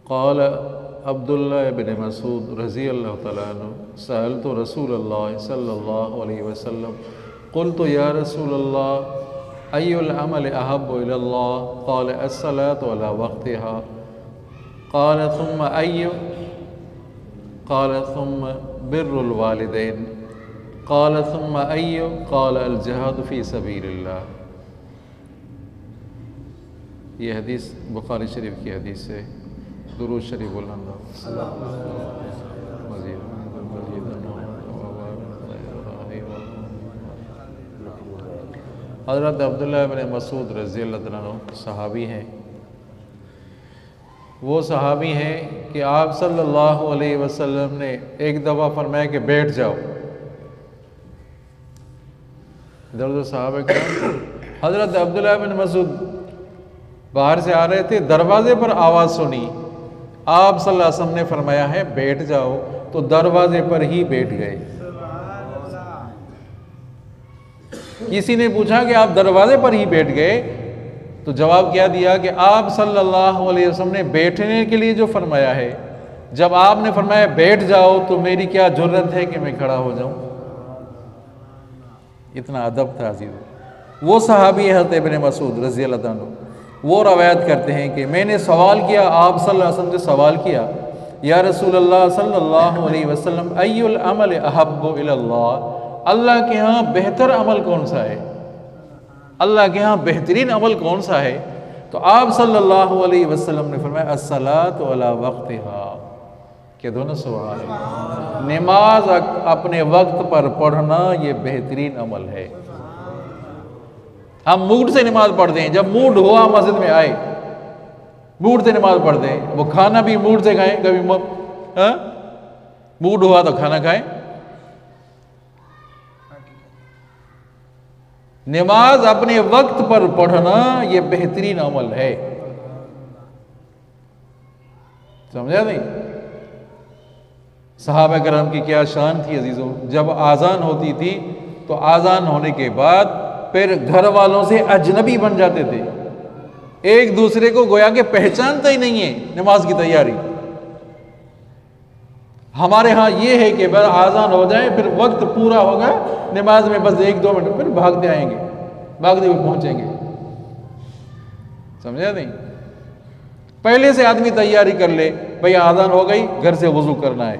قال عبداللہ بن مسعود رضی اللہ تعالیٰ عنہ سألت رسول اللہ صلی اللہ علیہ وسلم قلت یا رسول اللہ ای العمل احب الی اللہ قال الصلاة على وقتها قال ثم ای قال ثم بر الوالدین قال ثم ای قال الجہاد فی سبیل اللہ۔ یہ حدیث بخاری شریف کی حدیث ہے۔ درود شریف بلند حضرت عبداللہ بن مسعود رضی اللہ عنہ صحابی ہیں۔ وہ صحابی ہیں کہ آپ صلی اللہ علیہ وسلم نے ایک دفعہ فرمایا کہ بیٹھ جاؤ۔ ادھر ادھر صحابہ کرام، حضرت عبداللہ بن مسعود باہر سے آ رہے تھے، دروازے پر آواز سنی، آپ صلی اللہ علیہ وسلم نے فرمایا ہے بیٹھ جاؤ، تو دروازے پر ہی بیٹھ گئے۔ کسی نے پوچھا کہ آپ دروازے پر ہی بیٹھ گئے، تو جواب کیا دیا کہ آپ صلی اللہ علیہ وسلم نے بیٹھنے کے لیے جو فرمایا ہے، جب آپ نے فرمایا بیٹھ جاؤ تو میری کیا جرت ہے کہ میں کھڑا ہو جاؤں۔ اتنا ادب تھا عزیز۔ وہ صحابی حضرت ابن مسعود رضی اللہ عنہ، وہ روایت کرتے ہیں کہ میں نے سوال کیا، آپ صلی اللہ علیہ وسلم سے سوال کیا، یا رسول اللہ صلی اللہ علیہ وسلم ای العمل احب الی اللہ، اللہ کے ہاں بہتر عمل کون سا ہے، اللہ کے ہاں بہترین عمل کون سا ہے؟ تو آپ صلی اللہ علیہ وسلم نے فرمایا الصلاۃ علی وقتہا، کہ دونوں سبحان اللہ، نماز اپنے وقت پر پڑھنا یہ بہترین عمل ہے۔ ہم موڈ سے نماز پڑھتے ہیں، جب موڈ ہوا مسجد میں آئے موڈ سے نماز پڑھتے ہیں، وہ کھانا بھی موڈ سے کھائیں، کبھی موڈ ہوا تو کھانا کھائیں۔ نماز اپنے وقت پر پڑھنا یہ بہترین عمل ہے، سمجھا نہیں؟ صحابہ کرام کی کیا شان تھی عزیزوں، جب آذان ہوتی تھی تو آذان ہونے کے بعد پھر گھر والوں سے اجنبی بن جاتے تھے، ایک دوسرے کو گویا کہ پہچانتا ہی نہیں ہے۔ نماز کی تیاری ہمارے ہاں یہ ہے کہ بس آذان ہو جائے، پھر وقت پورا ہوگا نماز میں، بس 1-2 منٹ پھر بھاگتے آئیں گے، بھاگتے ہوئے پہنچیں گے، سمجھا نہیں؟ پہلے سے آدمی تیاری کر لے، بھئی آذان ہو گئی، گھر سے وضو کرنا ہے،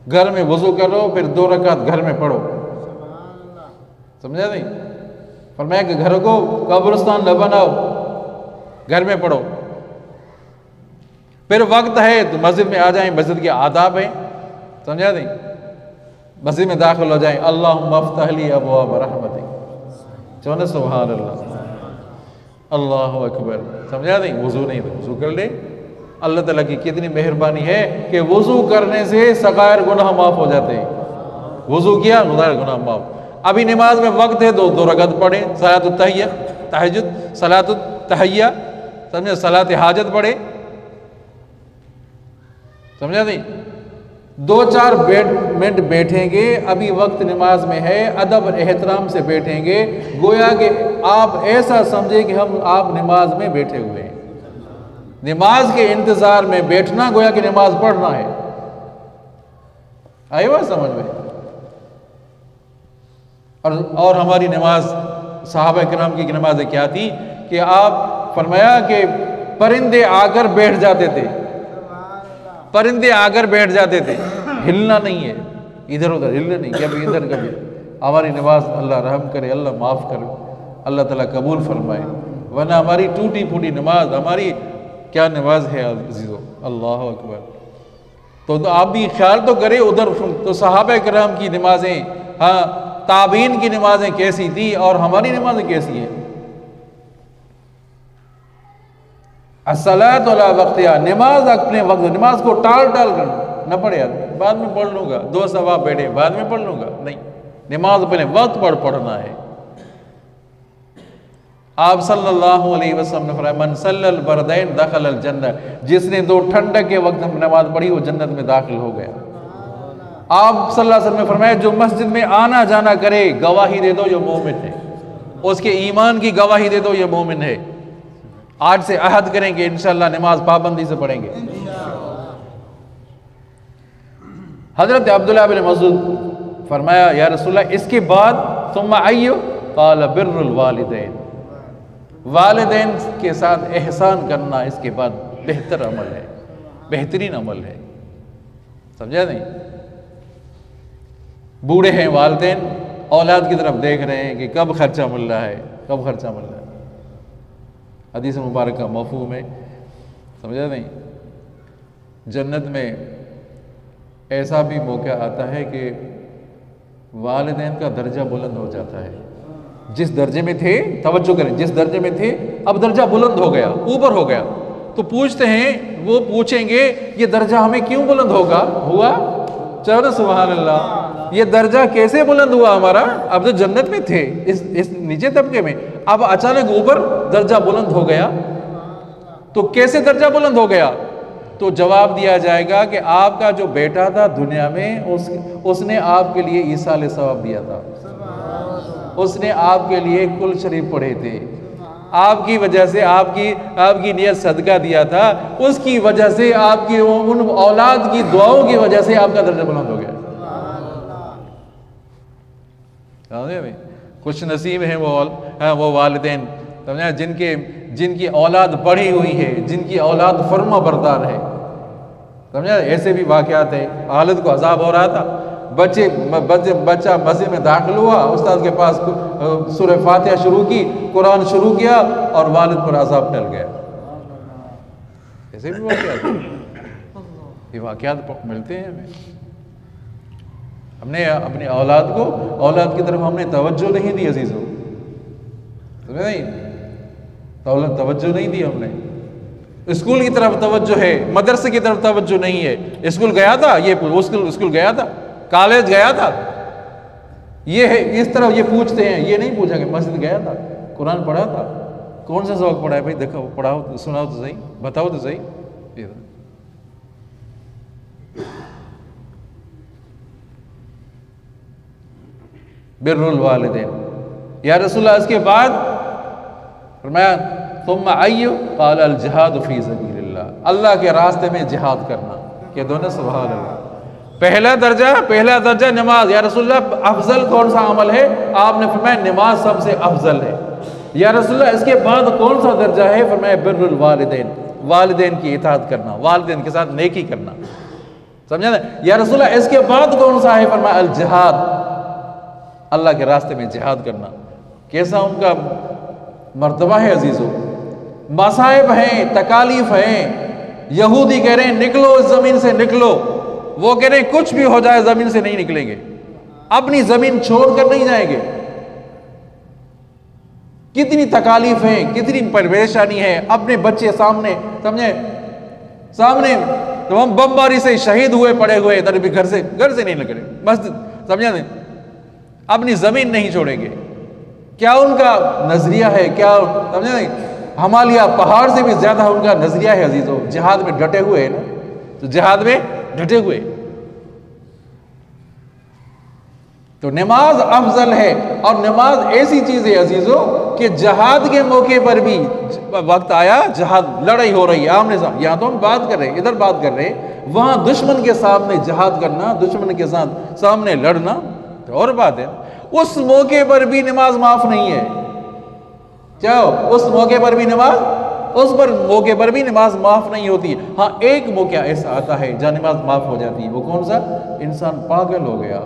گھر میں وضو کرو، پھر 2 رکعت گھر میں پڑھو، سمجھا نہیں؟ فرمایا کہ گھر کو قبرستان نہ بناؤ، گھر میں پڑھو۔ پھر وقت ہے تو مسجد میں آ جائیں، مسجد کے آداب ہیں، سمجھا نہیں؟ مسجد میں داخل ہو جائیں، اللہم افتح لی ابواب رحمتک، چونا سبحان اللہ، اللہ اکبر، سمجھا نہیں؟ وضو نہیں تو وضو کر لے۔ اللہ تعالیٰ کی کتنی مہربانی ہے کہ وضو کرنے سے صغائر گناہ معاف ہو جاتے ہیں، وضو کیا صغائر گناہ معاف۔ ابھی نماز میں وقت ہے، 2 رکعت پڑھیں، صلاۃ التحیہ، تہجد، صلاۃ التحیہ، سمجھے، صلاۃ حاجت پڑھے، سمجھا نہیں؟ 2-4 منٹ بیٹھیں گے، ابھی وقت نماز میں ہے، ادب اور احترام سے بیٹھیں گے، گویا کہ آپ ایسا سمجھے کہ آپ نماز میں بیٹھے ہوئے ہیں۔ نماز کے انتظار میں بیٹھنا گویا کہ نماز پڑھنا ہے۔ آئی بات سمجھ میں؟ اور ہماری نماز، صحابہ کرام کی نمازیں کیا تھی کہ آپ فرمایا کہ پرندے آ کر بیٹھ جاتے تھے، پرندے آ کر بیٹھ جاتے تھے، ہلنا نہیں ہے، ادھر ادھر ہلنا نہیں، کبھی ادھر کبھی۔ ہماری نماز اللہ رحم کرے، اللہ معاف کرے، اللہ تعالیٰ قبول فرمائے، ورنہ ہماری ٹوٹی پھوٹی نماز، ہماری کیا نماز ہے عزیزو، اللہ اکبر۔ تو آپ بھی خیال تو کرے ادھر، تو صحابہ کرام کی نمازیں، ہاں تابعین کی نمازیں کیسی تھی اور ہماری نمازیں کیسی ہیں۔ الصلاۃ علی وقتہا، نماز اپنے وقت، نماز کو ٹال کر نہ پڑھے، بعد میں پڑھ لوں گا، 2 ثواب بیٹھے بعد میں پڑھ لوں گا، نہیں، نماز اپنے وقت پر پڑھنا ہے۔ آپ صلی اللہ علیہ وسلم نے فرمایا من صلی البردین دخل الجنہ، جس نے 2 ٹھنڈک کے وقت نماز پڑھی وہ جنت میں داخل ہو گیا۔ آپ صلی اللہ علیہ وسلم نے فرمایا جو مسجد میں آنا جانا کرے گواہی دے دو یہ مومن ہے، اس کے ایمان کی گواہی دے دو یہ مومن ہے۔ آج سے عہد کریں کہ انشاءاللہ نماز پابندی سے پڑھیں گے، حضرت عبداللہ بن مسعود فرمایا یا رسول اللہ اس کے بعد ثم ایو قال بر الوالدین، والدین کے ساتھ احسان کرنا اس کے بعد بہتر عمل ہے، بہترین عمل ہے. سمجھا نہیں؟ بوڑھے ہیں والدین، اولاد کی طرف دیکھ رہے ہیں کہ کب خرچہ مل رہا ہے، کب خرچہ مل رہا ہے. حدیث مبارکہ مفہوم ہے. سمجھا نہیں؟ جنت میں ایسا بھی موقع آتا ہے کہ والدین کا درجہ بلند ہو جاتا ہے. جس درجے میں تھے، توجہ کریں، جس درجے میں تھے اب درجہ بلند ہو گیا، اوپر ہو گیا. تو پوچھتے ہیں، وہ پوچھیں گے یہ درجہ ہمیں کیوں بلند ہوا؟ چلو سبحان اللہ، یہ درجہ کیسے بلند ہوا ہمارا؟ اب تو جنت میں تھے، اس نیچے طبقے میں، اب اچانک اوپر درجہ بلند ہو گیا. تو کیسے درجہ بلند ہو گیا؟ تو جواب دیا جائے گا کہ آپ کا جو بیٹا تھا دنیا میں، اس نے آپ کے لیے ایصال ثواب دیا تھا، اس نے آپ کے لیے کل شریف پڑھے تھے، آپ کی وجہ سے آپ کی نیت صدقہ دیا تھا، اس کی وجہ سے آپ کی ان اولاد کی دعاؤں کی وجہ سے آپ کا درجہ بلند ہو گیا. خوش نصیب ہیں وہ والدین جن کی اولاد پڑھی ہوئی ہے، جن کی اولاد فرما بردار ہے. سمجھا؟ ایسے بھی واقعات ہیں. حالت کو عذاب ہو رہا تھا، بچہ مسجد میں داخل ہوا، استاد کے پاس سورہ فاتحہ شروع کی، قرآن شروع کیا اور والد پر عذاب ٹل گیا. ایسے بھی واقعات ہیں. یہ واقعات ملتے ہیں ہمیں. ہم نے اپنی اولاد کی طرف ہم نے توجہ نہیں دی عزیزوں. سمجھے نہیں؟ توجہ نہیں دی ہم نے. اسکول کی طرف توجہ ہے، مدرسے کی طرف توجہ نہیں ہے. اسکول گیا تھا، اسکول گیا تھا، کالج گیا تھا، یہ ہے اس طرح یہ پوچھتے ہیں. یہ نہیں پوچھا کہ مسجد گیا تھا، قرآن پڑھا تھا، کون سا سبق پڑھا ہے بھائی؟ دیکھو پڑھاؤ، سناؤ تو صحیح، بتاؤ تو صحیح. بر الوالدین. یا رسول اللہ اس کے بعد فرمایا ثم ایو قال الجہاد فی سبیل اللہ، اللہ کے راستے میں جہاد کرنا. کہ دونوں سبحان اللہ. پہلا درجہ نماز. یا رسول اللہ افضل کون سا عمل ہے؟ آپ نے فرمایا نماز سب سے افضل ہے. یا رسول اللہ اس کے بعد کون سا درجہ ہے؟ فرمایا بر الوالدین، والدین کی اطاعت کرنا، والدین کے ساتھ نیکی کرنا. سمجھا نا؟ یا رسول اللہ اس کے بعد کون سا ہے؟ فرمایا الجہاد، اللہ کے راستے میں جہاد کرنا. کیسا ان کا مرتبہ ہے عزیزوں. مصائب ہیں، تکالیف ہیں. یہودی کہہ رہے ہیں نکلو اس زمین سے نکلو، وہ کہہ رہے ہیں کچھ بھی ہو جائے زمین سے نہیں نکلیں گے، اپنی زمین چھوڑ کر نہیں جائیں گے. کتنی تکالیف ہیں، کتنی پریشانی ہے. اپنے بچے سامنے، سمجھے، سامنے تو ہم بمباری سے شہید ہوئے پڑے ہوئے، ادھر بھی گھر سے نہیں نکلے مسجد. سمجھا نہیں؟ اپنی زمین نہیں چھوڑیں گے. کیا ان کا نظریہ ہے؟ کیا سمجھا نہیں؟ ہمالیہ پہاڑ سے بھی زیادہ ان کا نظریہ ہے عزیزوں. جہاد میں ڈٹے ہوئے ہیں نا، تو جہاد میں ڈٹے ہوئے. تو نماز افضل ہے. اور نماز ایسی چیز ہے عزیزوں کہ جہاد کے موقع پر بھی وقت آیا، جہاد لڑائی ہو رہی ہے آمنے سامنے، یہاں تو ہم بات کر رہے ہیں، ادھر بات کر رہے ہیں، وہاں دشمن کے سامنے جہاد کرنا، دشمن کے ساتھ سامنے لڑنا تو اور بات ہے. اس موقع پر بھی نماز معاف نہیں ہے. چاہو اس موقع پر بھی موقع پر بھی نماز معاف نہیں ہوتی ہے. ہاں ایک موقع ایسا آتا ہے جہاں نماز معاف ہو جاتی ہے. وہ کون سا؟ انسان پاگل ہو گیا،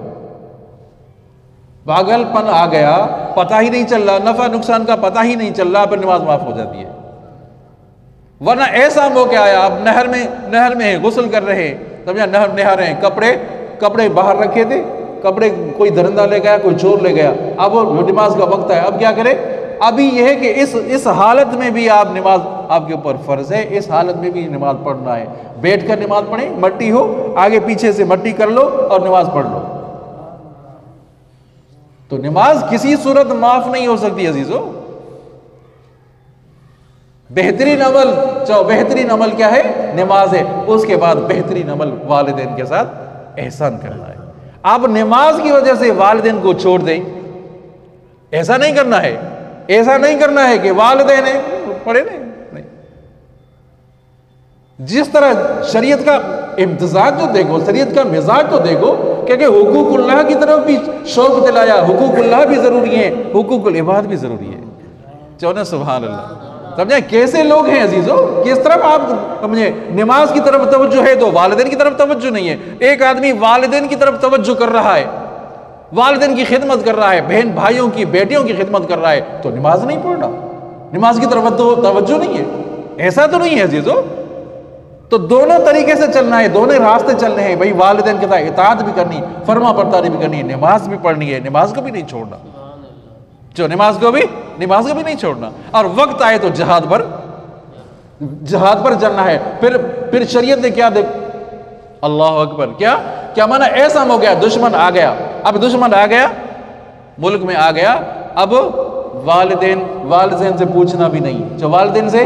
پاگل پن آ گیا، پتہ ہی نہیں چل رہا، نفع نقصان کا پتہ ہی نہیں چل رہا، پھر نماز معاف ہو جاتی ہے. ورنہ ایسا موقع آیا، آپ نہر میں غسل کر رہے ہیں، سمجھا، نہا رہے ہیں، کپڑے باہر رکھے تھے، کپڑے کوئی درندہ لے گیا، کوئی چور لے گیا، اب وہ نماز کا وقت ہے، اب کیا کرے؟ ابھی یہ ہے کہ اس حالت میں بھی نماز آپ کے اوپر فرض ہے. اس حالت میں بھی نماز پڑھنا ہے. بیٹھ کر نماز پڑھیں، مٹی ہو آگے پیچھے سے مٹی کر لو اور نماز پڑھ لو. تو نماز کسی صورت معاف نہیں ہو سکتی عزیزو. بہترین عمل کیا ہے؟ نماز ہے. اس کے بعد بہترین عمل والدین کے ساتھ احسان کرنا ہے. آپ نماز کی وجہ سے والدین کو چھوڑ دیں، ایسا نہیں کرنا ہے. ایسا نہیں کرنا ہے کہ والدین پڑھے نہیں. جس طرح شریعت کا امتزاج تو دیکھو، شریعت کا مزاج تو دیکھو کہ حقوق اللہ کی طرف بھی شوق دلایا، حقوق اللہ بھی ضروری ہیں، حقوق العباد بھی ضروری ہے۔ چونے سبحان اللہ، سمجھے کیسے لوگ ہیں عزیزو، کس طرف آپ سمجھے نماز کی طرف توجہ ہے تو والدین کی طرف توجہ نہیں ہے۔ ایک آدمی والدین کی طرف توجہ کر رہا ہے، والدین کی خدمت کر رہا ہے، بہن بھائیوں کی بیٹیوں کی خدمت کر رہا ہے، تو نماز نہیں پڑھ رہا، نماز کی طرف توجہ نہیں ہے، ایسا تو نہیں ہے عزیزو۔ تو دونوں طریقے سے چلنا ہے، دونوں راستے چلنے ہیں بھائی، والدین کے ساتھ اطاعت بھی کرنی، فرما برداری بھی کرنی ہے، نماز بھی پڑھنی ہے، نماز کو بھی نہیں چھوڑنا، جو نماز کو بھی نہیں چھوڑنا، اور وقت آئے تو جہاد پر جلنا ہے۔ پھر شریعت نے کیا دیکھ، اللہ اکبر، کیا مانا ایسا ہو گیا، دشمن آ گیا، اب دشمن آ گیا، ملک میں آ گیا، اب والدین سے پوچھنا بھی نہیں، جو والدین سے،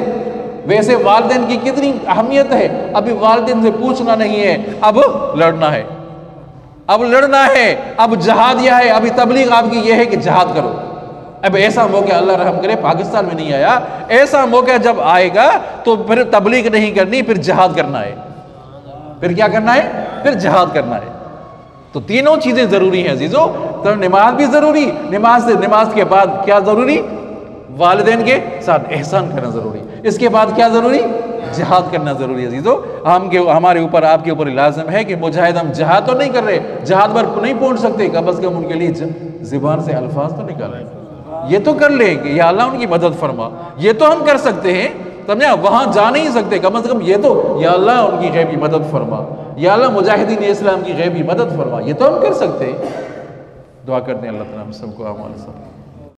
ویسے والدین کی کتنی اہمیت ہے، ابھی والدین سے پوچھنا نہیں ہے، اب لڑنا ہے، اب جہاد یہ ہے، ابھی تبلیغ آپ کی یہ ہے کہ جہاد کرو۔ اب ایسا موقع اللہ رحم کرے پاکستان میں نہیں آیا، ایسا موقع جب آئے گا تو پھر تبلیغ نہیں کرنی، پھر جہاد کرنا ہے، پھر کیا کرنا ہے، پھر جہاد کرنا ہے۔ تو تینوں چیزیں ضروری ہیں عزیزو، تو نماز بھی ضروری، نماز کے بعد کیا ضروری، والدین کے ساتھ احسان کرنا ضروری، اس کے بعد کیا ضروری، جہاد کرنا ضروری ہے عزیزو۔ ہمارے اوپر، آپ کے اوپر لازم ہے کہ مجاہد ہم جہاد تو نہیں کر رہے، جہاد پر نہیں پہنچ سکتے، کم از کم ان کے لیے زبان سے الفاظ تو نکالیں، یہ تو کر لیں کہ یا اللہ ان کی مدد فرما، یہ تو ہم کر سکتے ہیں، سمجھا، وہاں جا نہیں سکتے، کم از کم یہ تو یا اللہ ان کی غیبی مدد فرما، یا اللہ مجاہدین اسلام کی غیبی مدد فرما، یہ تو ہم کر سکتے ہیں۔ دعا کرتے ہیں اللہ تعالیٰ ہم سب کو اعمال صالحہ